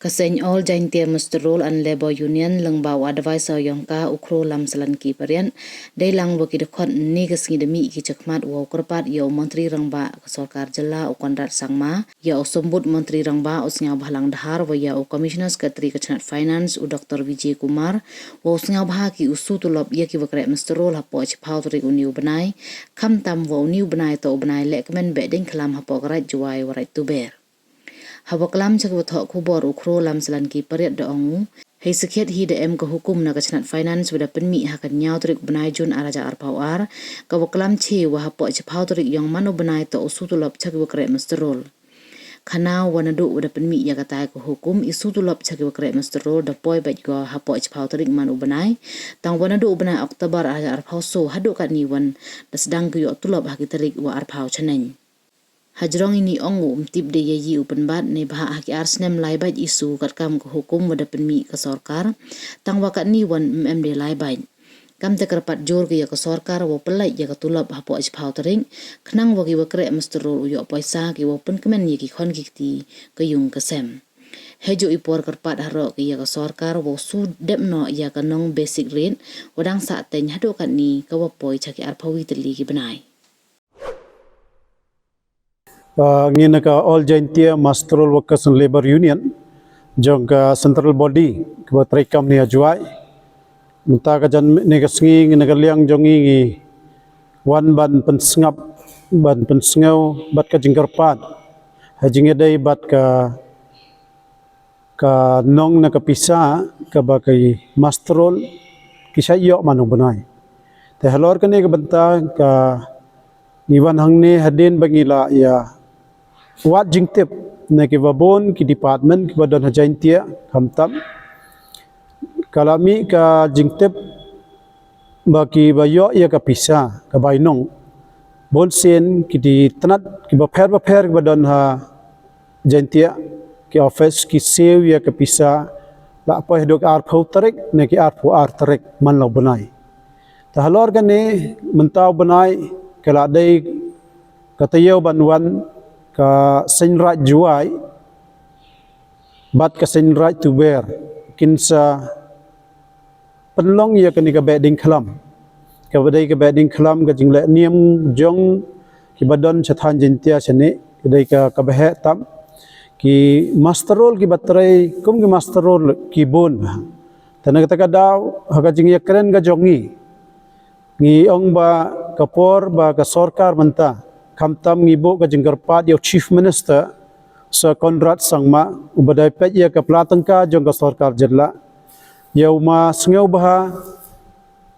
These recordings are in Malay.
Kaseng all jaintia Musterol and Labor Union lengbau advisor yang ka ukro lam selan ki parian day lang waki dekot ni kesngi demi ki cekmat wa kerpat ya menteri rangba kesorkar jela ukondrat sangma ya usombut menteri rangba usngau bhalang dahar wa ya commissioner secretary kecnat finance u Dr. Vijay Kumar wa usngau bah ki usu tulop ya ki wakret Musterol hapo chpau trik uniu benai kam tam wa uniu benai to benai lekmen beding kelam hapo kerat juai warai tuber. Hawa kelam cak wathok kubor ukro lam selan ki pariat da ongu hei sekiat hi da em ke hukum na kecnat finance wada penmi hakan nyau trik benai jun araja arpau ar ka waklam ce wa hapo chpau trik yang mano benai to usu tulop cak wakret Musterol. Kana wanadu wada penmi ya katai ke hukum isu tulop cak wakret Musterol da poi bait go hapo chpau trik manu benai tang wanadu benai Oktober araja arpau so hadu kat ni wan da sedang ke yo tulop haki trik wa arpau chaneng. Hajrong ini ongu tip de yayi upenbat ne bah haki arsnem laibait isu kat kam ke hukum wada penmi ke sorkar tang wakat ni wan MMD laibait kam te kerpat jor ke ya ke sorkar wa pelai ya ke tulap hapo chpau tering kenang wagi wakre Musterol uyo paisa ki wa pen kemen ya ki khon ki ke yung kesem hejo ipor kerpat haro ke ya ke sorkar wa su depno ya ke nong basic rate wadang sa teng hado kat ni ke wa poi chaki arpawi teli ki benai. Ngina ka All Jaintia Musterol Workers and Labor Union jong ka central body ka trekam ni ajuai munta ka jan ne ka sngi ne ka liang jong ngi wan ban pensngap ban pensngau bat ka jingkarpat hajinge dai bat ka nong na ka pisa ka ba kai Musterol kisah yok manung benai te halor ka ne ka banta ka niwan hangne hadin bangila ya wat jingtip na ki babon ki department ki badan hajaintia kamtam kalami ka jingtip baki bayo ya ka pisa ka bainong bonsen ki di tanat ki baper ki badan ha jaintia ki office ki sew ya ka pisa la apa hedok ar phau tarik na ki ar phu ar tarik man lo banai ta halor ka ne mentau banai kala dai katayo banwan ka senrat juai bat ka senrat tu ber kinsa penlong ya kani ka beding kelam ka badai ka beding kelam ka jingle niam jong ki badan chathan jintia sene dai ka behe tam ki Musterol ki batrai kum ki Musterol ki bon tanag ta ka daw ha ka jing yakren ka jongi ngi ong ba kapor ba ka sorkar manta kamtam ngibo ka jingkarpat yo chief minister sa Konrad Sangma ubadai pet ya ka platangka jong ka sorkar jedla yo ma sngeu bah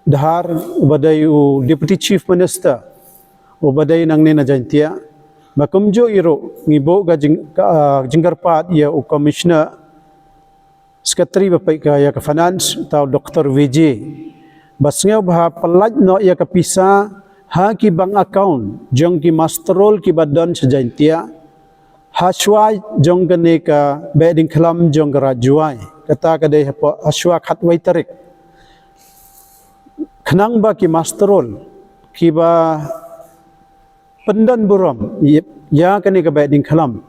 dahar ubadai u deputy chief minister ubadai nang ne na jantia makumjo iro ngibo ka jingkarpat ya u commissioner secretary bapai ka ya ka finance tau Dr. Vijay basngeu bah pelaj no ya ka pisa ha ki bank account jong ki Musterol ki badan sejaintia haswai jong kene ka beding kelam jong rajuai kata ka dei haswa khatwai tarik khnang ba ki Musterol ki ba pendan buram ya kene ka beding kelam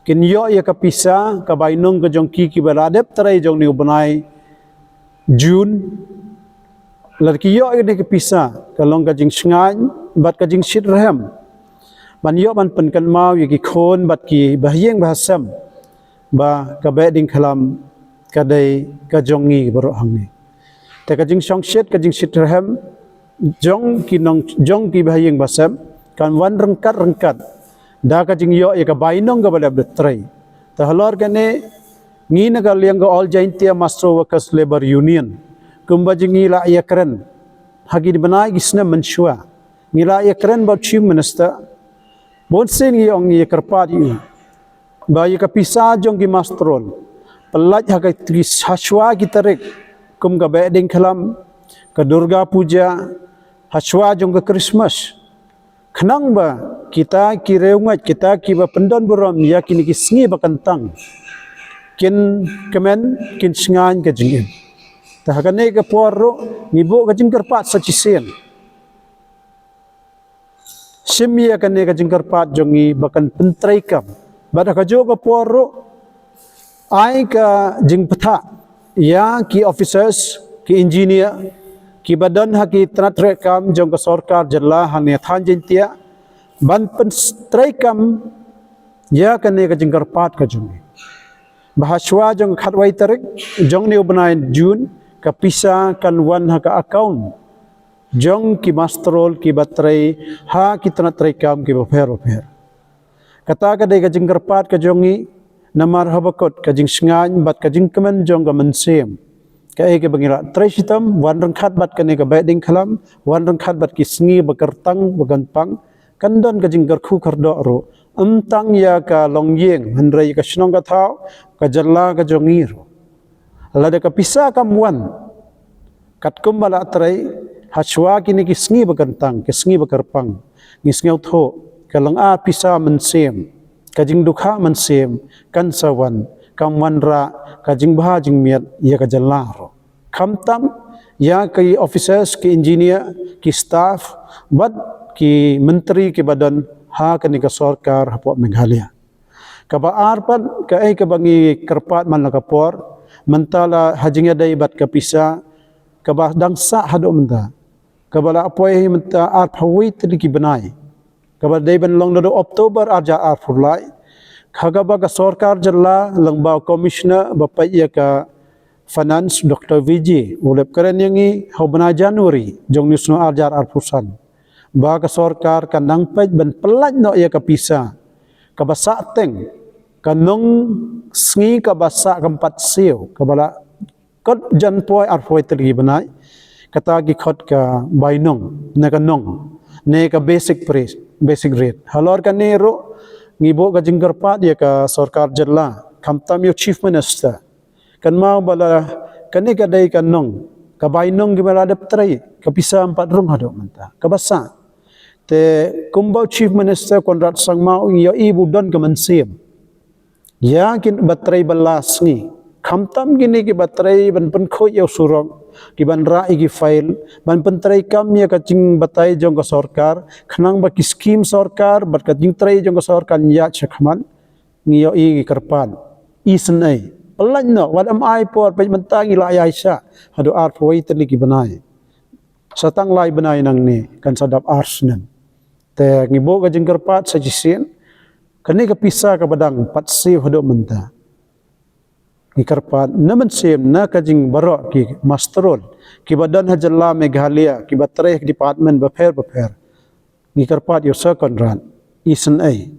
kin yo ya ka pisa ka bainong ka jong ki baladep tarai jong ni ubnai June laki yo ini ke pisa kalong ka jing sngai bat ka jing sit rahem ban yo ban penkan mau yaki khon bat ki bahyeng bahasam ba ka beding khalam ka dai ka jongi baro hangni te ka jing song sit ka jing sit rahem jong ki bahyeng bahasam kan wan rengkat da ka jing yo ya ka bainong ka bala betrai ta halor ka ne ngi na ka liang ka All Jaintia Musterol Workers Labor Union kumba ngila ya keren hagi dibenai gisna menshua ngila ya keren ba chief minister bonsen ngi ong ya kerpat yu ba ya kapisa jong ki Musterol pelaj haga tris haswa gitarik kum ga beding khalam ka Durga Puja haswa jong ka Christmas khnang ba kita ki reungat kita ki ba pendon buram ya kini ki sngi ba kantang kin kemen kin sngan ka jingin ta hakane ka porro ngibo ka jingkarpat sa chisen simia kane ka jingkarpat jongi bakan pentrai kam bada ka jo ka porro ai ka jing patha ya ki officers ki engineer ki badan ha ki tanat rekam jong ka sarkar jilla hane than jintia ban pen streikam ya kane ka jingkar pat ka jong bahaswa jong khatwai tarik jong ni ubnai June ka pisa kan wan ha ka account jong ki masterol ki batrai ha ki tanat rekam ki bapher kata ka dei ka jingkar pat ka jongi namar habakot ka jing sngan bat ka jing kemen jong ka mensem ka e ke bangila tresitam wan rang khat bat ka ne ka beding khalam wan rang khat bat ki sngi bakartang baganpang kandon ka jing garkhu khardo ro amtang ya ka longyeng handrai ka snong ka thau ka jalla ka jongi ro lada ka pisa kam wan katkum bala trai hachwa kini ki sngi bagantang ki sngi bakarpang ni sngiau tho ka lang a pisa mensem kajing dukha mensem kan sawan kam wanra kajing bha jing miat ya ka jalaro khamtam ya ki officers ki engineer ki staff bat ki menteri ki badan ha kani ka sarkar hapo Meghalaya ka baar pan ka ai ka bangi kerpat man la kapor mentala hajing dai bat ka pisa ka ba dangsa hado menta ka bala apoi menta ar phawi tli ki banai ka ba dai ban long do Oktober arja ar furlai khaga ba ka sarkar jalla langba commissioner bapai ya ka finance Dr. VJ ulep karen yangi hobna Januari jong nisno arjar ar fusan ba ka sarkar kanang paj ban pelaj no ya ka pisa ka basa teng kanong sngi ka basa kampat siu ka bala kot jan poi ar foi tli banai kata gi khot ka bainong na kanong ne ka basic price basic rate halor ka ne ro ngibo ka jingkar pat ya ka sarkar jalla khamtam yo chief minister kan mau bala kani ka dai kanong ka bainong gi bala dap trai ka pisa 4 rong hado menta ka basa te kumbau chief minister Konrad Sangmao yo ibu don ka mansiem ya kin batrai balas ni khamtam gini ki batrai ban pen kho yo surong ki ban ra igi file ban pen trai kam ya ka ching batai jong ka sarkar khnang ba ki scheme sarkar bat ka jing trai jong ka sarkar ya chakman ngi yo igi karpan isnai pelan no wat am ai por pe mentangi la ya sha hado ar foi tli ki banai satang lai banai nang ni kan sadap arsnen te ngi bo ka jing karpat sajisin kani ka pisa ka badang patsi hado menta ki karpat naman sem na kajing baro ki masterol ki badan hajalla Meghalaya ki batrai department bapher ki karpat yo secondran isen ai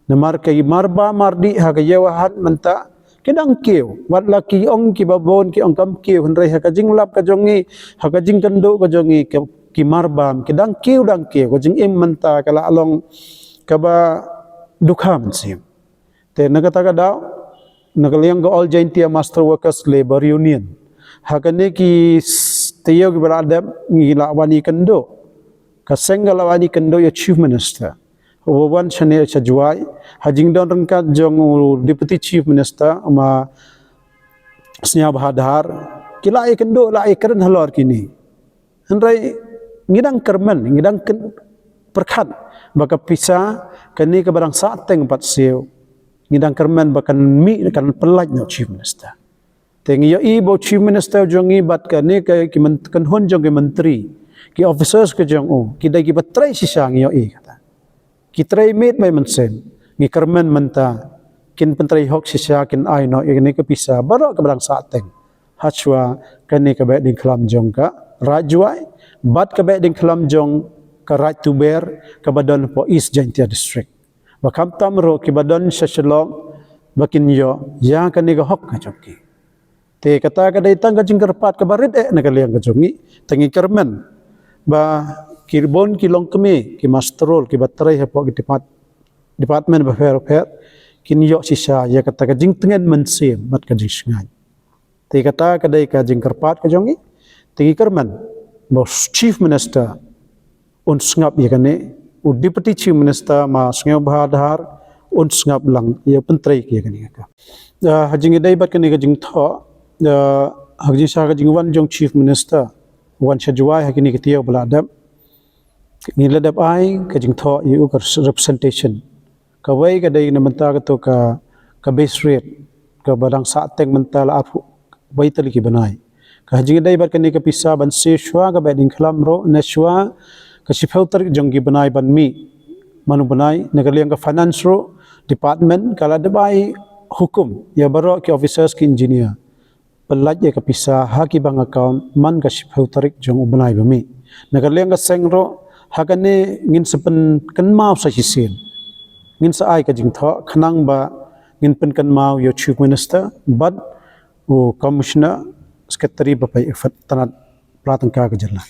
namar kai marba mardi ha ga yawahan menta kedang keu wat laki ong ki babon ki ong kam keu hendrai ha kajing lap ka jongi ha kajing kendo ka jongi ki marbam kedang keu dang keu kajing im menta kala along kaba dukham sim te nagata ka daw nagaliang go all Jaintia Master Workers Labor Union hakane ki tiyo ki beradab ngila wani kendo kasengala wani kendo ya chief minister Wawan chane chajuai hajing don rangkat jong deputy chief minister ma snya bahadar kila ai kendo la ai keren halor kini hendrai ngidang kermen ngidang perkhat baka pisa kani ke barang sateng pat siu ngidang kermen bakan mi kan pelaj no chief minister tengi yo ibo chief minister jongi bat kani ke kan hon jong ke menteri ki officers ke jong ki dai ki batrai sisang yo i kata ki trai met mai mensen ngi kermen menta kin pentrai hok sisa kin ai no ini ke pisa baro ke barang sateng hachwa kani ke ba ding klam jong ka rajwai bat ke ba ding klam jong ka right to bear ke badan po East Jaintia district bakam tamro ki badan shalong bakin yo ya kani ke hok ka joki te kata ka dai tang ka jingkar pat ka barit na ka liang ka jongi tangi kermen ba kirbon ki long keme ki masterol ki batrai ha po ki department ba fair kin yo sisa ya kata ka jing tengen mensem mat ka jing sngai te kata ka dai ka jing karpat ka jongi te kerman bos chief minister un sngap ya kane u deputy chief minister ma sngai bahadhar un sngap lang ya pentrai ki kane ka hajing dai bat kane ka jing tho hajing sa ka jing wan jong chief minister wan chajuai hakini ki tiyo bladam niladap ai ka jing tho yu ka representation ka wai ka dai na menta ka to ka base rate ke badang sateng mental apu baitali ki banai ka jingi dai bar kani ka pisa ban se shwa ka bading khalam ro ne shwa ka shifautar jonggi banai ban mi manu banai negaliang ka finance ro department kala debai hukum ya baro ki officers ki engineer pelaj ya ka pisa haki bang account man ka shifautar jong banai ba mi negaliang ka seng ro hakane ngin sepen kan mau sa hisin ngin sa ai ka jing tho khanang ba ngin pen kan mau yo chief minister but o commissioner secretary ba pai tanat pratangka ka jalla